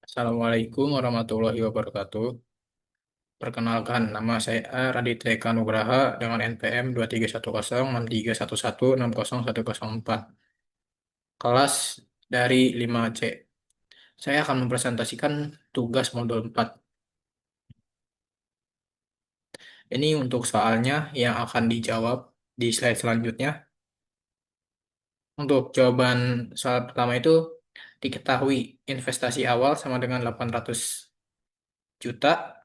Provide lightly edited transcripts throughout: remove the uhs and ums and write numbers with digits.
Assalamualaikum warahmatullahi wabarakatuh. Perkenalkan, nama saya Raditya Eka Nugraha dengan NPM 23106311601014. Kelas dari 5C. Saya akan mempresentasikan tugas modul 4. Ini untuk soalnya yang akan dijawab di slide selanjutnya. Untuk jawaban soal pertama itu, diketahui investasi awal sama dengan 800 juta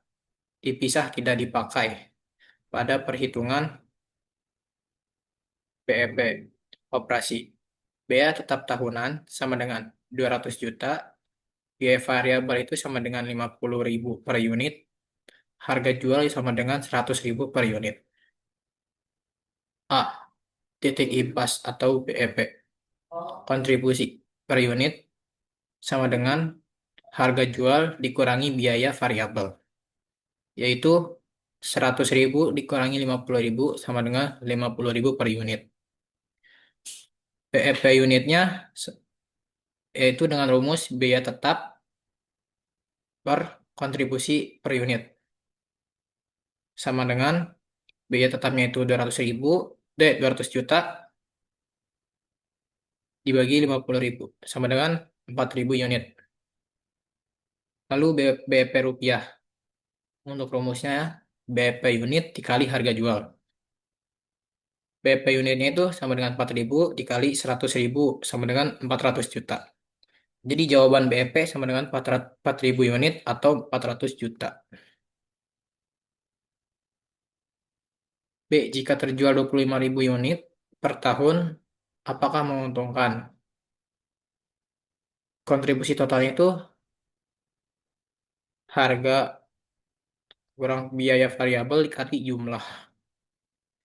dipisah tidak dipakai pada perhitungan BEP operasi. Bea tetap tahunan sama dengan 200 juta, biaya variabel itu sama dengan 50.000 per unit, harga jual sama dengan 100.000 per unit. A. Titik IPAS atau BEP. Kontribusi per unit sama dengan harga jual dikurangi biaya variabel, yaitu 100.000 dikurangi 50.000 sama dengan 50.000 per unit. BEP unitnya yaitu dengan rumus biaya tetap per kontribusi per unit sama dengan biaya tetapnya itu 200.000, 200 juta dibagi 50.000 sama dengan 4.000 unit. Lalu BEP rupiah. Untuk rumusnya BEP unit dikali harga jual. BEP unitnya itu sama dengan 4.000 dikali 100.000 sama dengan 400 juta. Jadi jawaban BEP sama dengan 4.000 unit atau 400 juta. B. Jika terjual 25.000 unit per tahun, apakah menguntungkan? Kontribusi totalnya itu harga kurang biaya variabel dikali jumlah.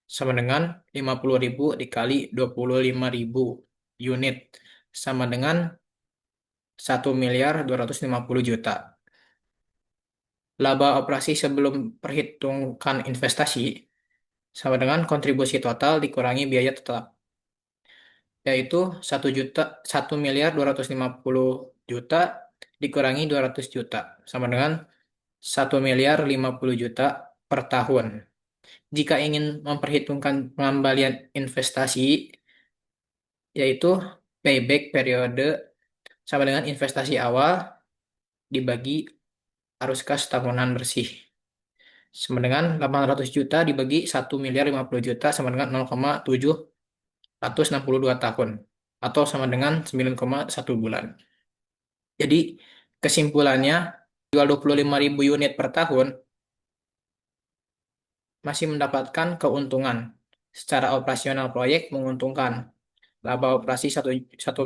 Sama dengan 50.000 dikali 25.000 unit. Sama dengan 1.250 juta. Laba operasi sebelum perhitungkan investasi sama dengan kontribusi total dikurangi biaya tetap. Yaitu 1.250 juta dikurangi 200 juta. Sama dengan 1.050 juta per tahun. Jika ingin memperhitungkan pengembalian investasi, yaitu payback periode sama dengan investasi awal dibagi arus kas tahunan bersih. Sama dengan 800 juta dibagi 1.050 juta sama dengan 0,762 tahun. Atau sama dengan 9,1 bulan. Jadi kesimpulannya, jual 25.000 unit per tahun masih mendapatkan keuntungan. Secara operasional proyek menguntungkan. Laba operasi 1.050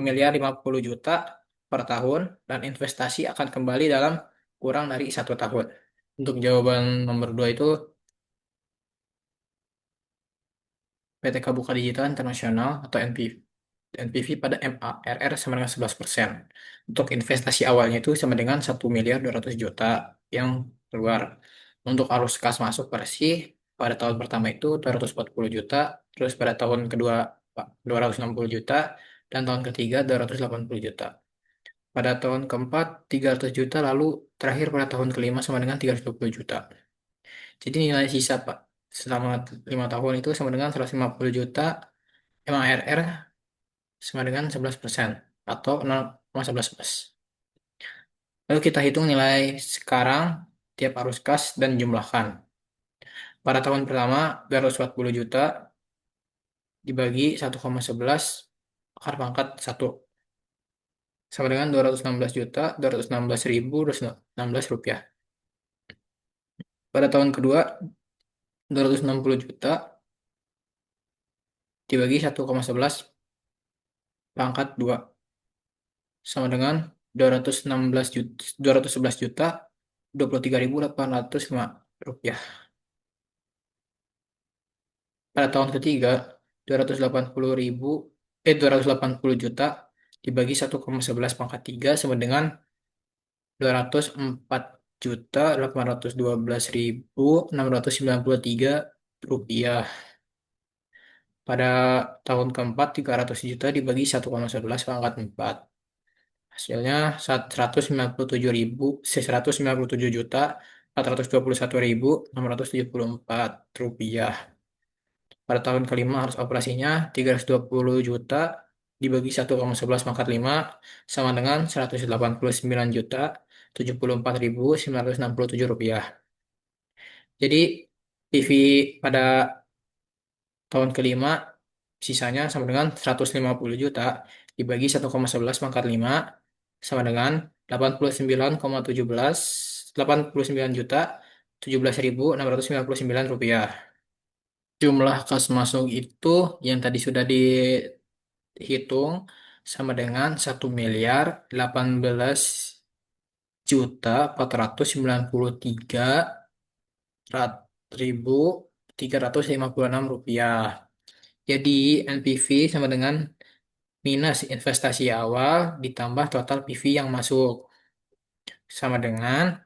juta per tahun dan investasi akan kembali dalam kurang dari 1 tahun. Untuk jawaban nomor 2 itu PT Buka Digital Internasional atau NPV pada MARR sama dengan 11%. Untuk investasi awalnya itu sama dengan 1.200.000.000 yang keluar. Untuk arus kas masuk bersih pada tahun pertama itu 240 juta, terus pada tahun kedua 260 juta, dan tahun ketiga 280 juta. Pada tahun keempat 300 juta, lalu terakhir pada tahun kelima sama dengan 320 juta. Jadi nilai sisa Pak selama 5 tahun itu sama dengan 150 juta MARR sama dengan 11% atau 0,11. Lalu kita hitung nilai sekarang tiap arus kas dan jumlahkan. Pada tahun pertama 240 juta dibagi 1,11 akar pangkat 1 sama dengan 216 juta, 216.216 rupiah. Pada tahun kedua 260 juta dibagi 1,11 pangkat 2 sama dengan 216 juta, 211 juta 23.805 rupiah. Pada tahun ketiga 280 juta dibagi 1,11 pangkat 3 sama dengan 204 juta 812.693 rupiah. Pada tahun keempat 300 juta dibagi 1,11 pangkat 4 Hasilnya 197.421.624 rupiah. Pada tahun kelima harus operasinya 320 juta dibagi 1,11 pangkat 5 sama dengan 189 juta 74.967 rupiah. Jadi PV pada tahun kelima sisanya sama dengan 150 juta dibagi 1,11 pangkat 5 sama dengan 89,17 89 juta 17.699 rupiah. Jumlah kas masuk itu yang tadi sudah dihitung sama dengan 1.818.493.356 rupiah. Jadi NPV sama dengan minus investasi awal ditambah total PV yang masuk sama dengan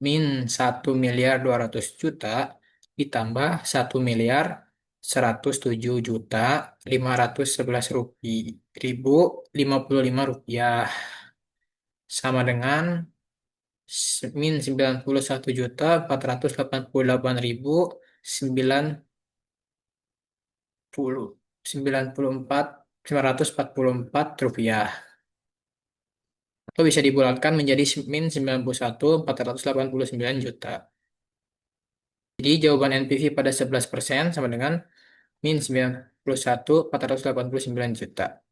min 1.200.000.000 ditambah 1.111.555 sama dengan min 91.488.944 rupiah. Atau bisa dibulatkan menjadi min 91.489 juta. Jadi jawaban NPV pada 11% sama dengan min 91.489 juta.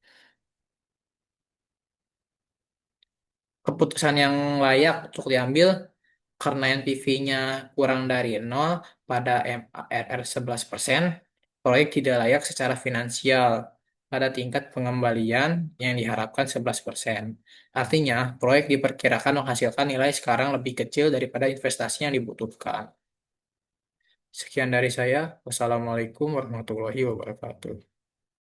Keputusan yang layak untuk diambil karena NPV-nya kurang dari 0 pada MARR 11%, proyek tidak layak secara finansial pada tingkat pengembalian yang diharapkan 11%. Artinya, proyek diperkirakan menghasilkan nilai sekarang lebih kecil daripada investasi yang dibutuhkan. Sekian dari saya. Wassalamualaikum warahmatullahi wabarakatuh.